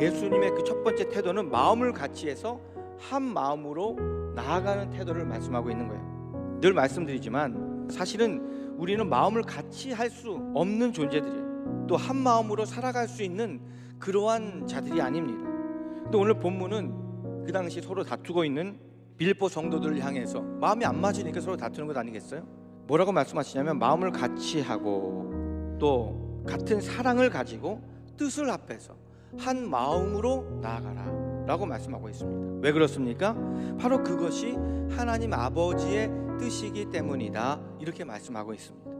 예수님의 그 첫 번째 태도는 마음을 같이 해서 한 마음으로 나아가는 태도를 말씀하고 있는 거예요. 늘 말씀드리지만 사실은 우리는 마음을 같이 할 수 없는 존재들이에요. 또 한 마음으로 살아갈 수 있는 그러한 자들이 아닙니다. 또 오늘 본문은 그 당시 서로 다투고 있는 빌립보 성도들을 향해서 마음이 안 맞으니까 서로 다투는 것 아니겠어요? 뭐라고 말씀하시냐면 마음을 같이 하고 또 같은 사랑을 가지고 뜻을 합해서 한 마음으로 나아가라 라고 말씀하고 있습니다. 왜 그렇습니까? 바로 그것이 하나님 아버지의 뜻이기 때문이다, 이렇게 말씀하고 있습니다.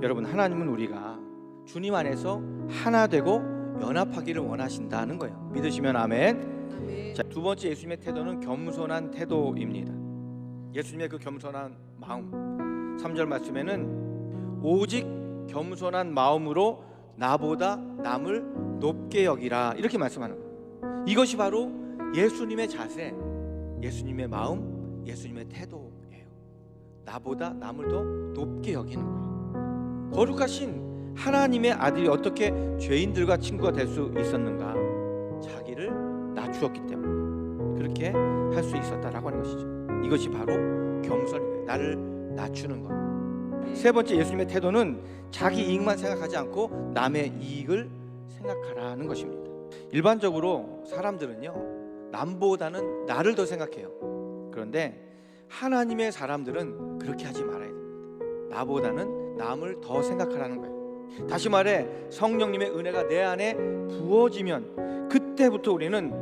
여러분, 하나님은 우리가 주님 안에서 하나 되고 연합하기를 원하신다는 거예요. 믿으시면 아멘. 자, 두 번째 예수님의 태도는 겸손한 태도입니다. 예수님의 그 겸손한 마음, 3절 말씀에는 오직 겸손한 마음으로 나보다 남을 높게 여기라, 이렇게 말씀하는 거예요. 이것이 바로 예수님의 자세, 예수님의 마음, 예수님의 태도예요. 나보다 남을 더 높게 여기는 거예요. 거룩하신 하나님의 아들이 어떻게 죄인들과 친구가 될 수 있었는가? 자기를 낮추었기 때문에 그렇게 할 수 있었다라고 하는 것이죠. 이것이 바로 겸손입니다. 나를 낮추는 것. 세 번째 예수님의 태도는 자기 이익만 생각하지 않고 남의 이익을 생각하라는 것입니다. 일반적으로 사람들은요, 남보다는 나를 더 생각해요. 그런데 하나님의 사람들은 그렇게 하지 말아야 됩니다. 나보다는 남을 더 생각하라는 거예요. 다시 말해 성령님의 은혜가 내 안에 부어지면 그때부터 우리는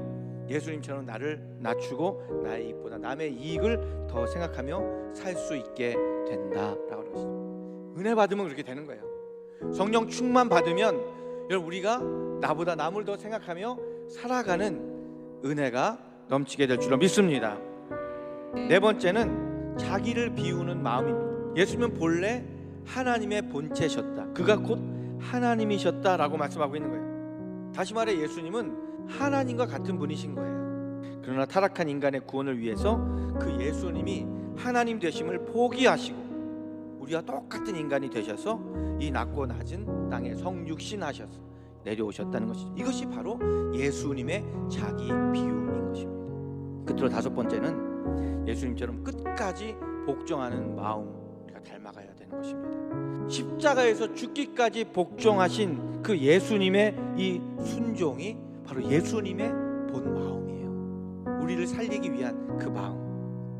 예수님처럼 나를 낮추고 나의 이익보다 남의 이익을 더 생각하며 살 수 있게 된다라고 하는 것이죠. 은혜 받으면 그렇게 되는 거예요. 성령 충만 받으면 여러분, 우리가 나보다 남을 더 생각하며 살아가는 은혜가 넘치게 될 줄로 믿습니다. 네 번째는 자기를 비우는 마음입니다. 예수님은 본래 하나님의 본체셨다, 그가 곧 하나님이셨다라고 말씀하고 있는 거예요. 다시 말해 예수님은 하나님과 같은 분이신 거예요. 그러나 타락한 인간의 구원을 위해서 그 예수님이 하나님 되심을 포기하시고 우리와 똑같은 인간이 되셔서 이 낮고 낮은 땅에 성육신 하셔서 내려오셨다는 것이죠. 이것이 바로 예수님의 자기 비움인 것입니다. 끝으로 다섯 번째는 예수님처럼 끝까지 복종하는 마음, 우리가 닮아가야 되는 것입니다. 십자가에서 죽기까지 복종하신 그 예수님의 이 순종이 바로 예수님의 본 마음이에요. 우리를 살리기 위한 그 마음.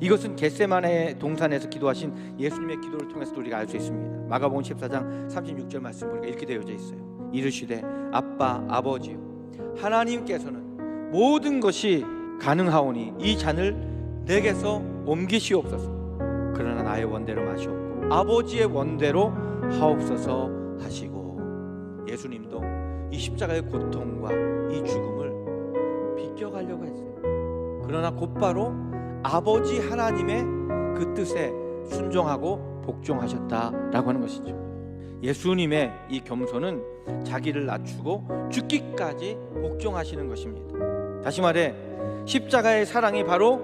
이것은 겟세마네 동산에서 기도하신 예수님의 기도를 통해서 우리가 알 수 있습니다. 마가복음 14장 36절 말씀 보니까 이렇게 되어져 있어요. 이르시되 아빠 아버지요, 하나님께서는 모든 것이 가능하오니 이 잔을 내게서 옮기시옵소서. 그러나 나의 원대로 마시옵고 아버지의 원대로 하옵소서 하시고, 예수님도 이 십자가의 고통과 이 죽음을 비껴가려고 했어요. 그러나 곧바로 아버지 하나님의 그 뜻에 순종하고 복종하셨다라고 하는 것이죠. 예수님의 이 겸손은 자기를 낮추고 죽기까지 복종하시는 것입니다. 다시 말해 십자가의 사랑이 바로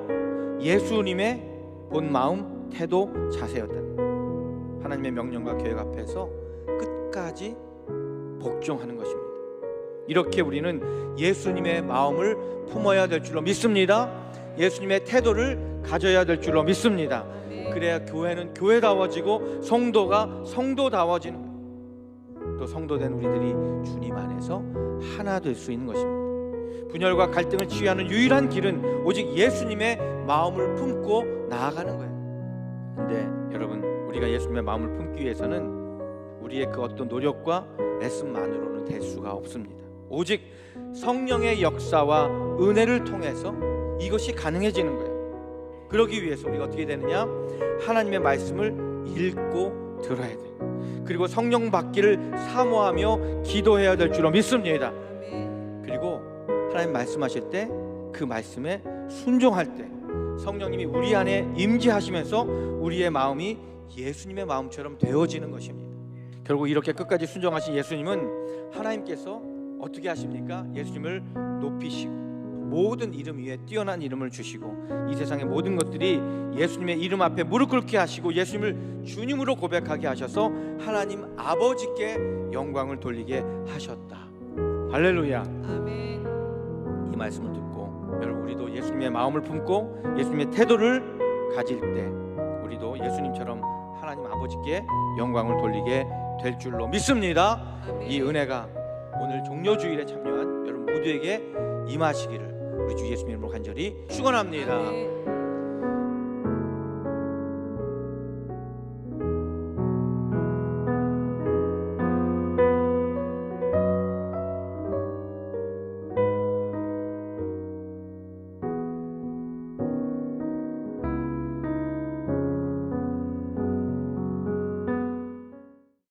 예수님의 본 마음, 태도, 자세였다. 하나님의 명령과 계획 앞에서 끝까지 복종하는 것입니다. 이렇게 우리는 예수님의 마음을 품어야 될 줄로 믿습니다. 예수님의 태도를 가져야 될 줄로 믿습니다. 그래야 교회는 교회다워지고 성도가 성도다워지는 거예요. 또 성도된 우리들이 주님 안에서 하나 될 수 있는 것입니다. 분열과 갈등을 치유하는 유일한 길은 오직 예수님의 마음을 품고 나아가는 거예요. 근데 여러분, 우리가 예수님의 마음을 품기 위해서는 우리의 그 어떤 노력과 애씀만으로는 될 수가 없습니다. 오직 성령의 역사와 은혜를 통해서 이것이 가능해지는 거예요. 그러기 위해서 우리가 어떻게 되느냐? 하나님의 말씀을 읽고 들어야 돼요. 그리고 성령 받기를 사모하며 기도해야 될 줄로 믿습니다. 그리고 하나님 말씀하실 때 그 말씀에 순종할 때 성령님이 우리 안에 임재하시면서 우리의 마음이 예수님의 마음처럼 되어지는 것입니다. 결국 이렇게 끝까지 순종하신 예수님은 하나님께서 어떻게 하십니까? 예수님을 높이시고 모든 이름 위에 뛰어난 이름을 주시고 이 세상의 모든 것들이 예수님의 이름 앞에 무릎 꿇게 하시고 예수님을 주님으로 고백하게 하셔서 하나님 아버지께 영광을 돌리게 하셨다. 할렐루야. 아멘. 말씀을 듣고 여러분 우리도 예수님의 마음을 품고 예수님의 태도를 가질 때 우리도 예수님처럼 하나님 아버지께 영광을 돌리게 될 줄로 믿습니다. 이 은혜가 오늘 종료주일에 참여한 여러분 모두에게 임하시기를 우리 주 예수님 이름으로 간절히 축원합니다.